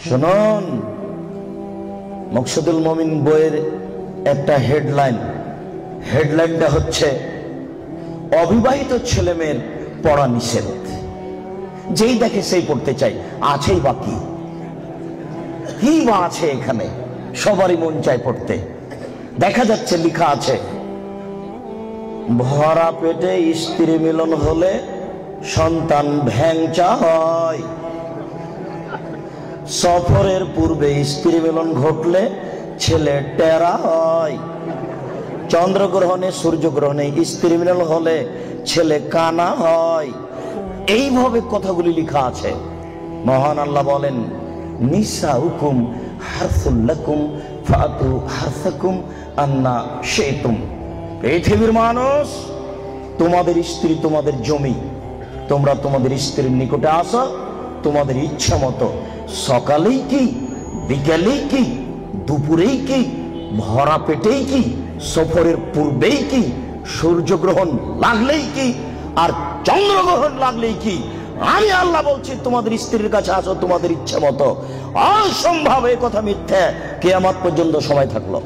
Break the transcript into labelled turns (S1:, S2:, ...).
S1: শুনুন, মকসুদুল মুমিন বইয়ের একটা হেডলাইনটা হচ্ছে অবিবাহিত ছেলে মেয়ের পড়া নিষেধ। যেই দেখে সেই পড়তে চাই, আছেই বাকি কি বা আছে এখানে? সবারই মন চায় পড়তে। দেখা যাচ্ছে লেখা আছে, ভরা পেটে স্ত্রী মিলন হলে সন্তান ভ্যাংচা হয়, সফরের পূর্বে স্ত্রী মিলন ঘটলে ছেলে টেরা হয়, চন্দ্রগ্রহণে সূর্যগ্রহণে স্ত্রী মিলন হলে ছেলে কানা হয়। এইভাবে কথাগুলি লেখা আছে। মহান আল্লাহ বলেন, নিসাউকুম হারসুল লাকুম ফাতু হারসাকুম আন্না শিতুম। পৃথিবীর মানুষ, তোমাদের স্ত্রী তোমাদের জমি, তোমরা তোমাদের স্ত্রীর নিকটে আসো তোমাদের ইচ্ছা মতো। সকালেই কি, বিকেলেই কি, দুপুরেই কি, ভরা পেটেই কি, সফরের পূর্বেই কি, সূর্যগ্রহণ লাগলেই কি, আর চন্দ্রগ্রহণ লাগলেই কি, আমি আল্লাহ বলছি তোমাদের স্ত্রীর কাছে আসো তোমাদের ইচ্ছা মতো। অসম্ভব, এ কথা মিথ্যা। কিয়ামত পর্যন্ত সময় থাকলো।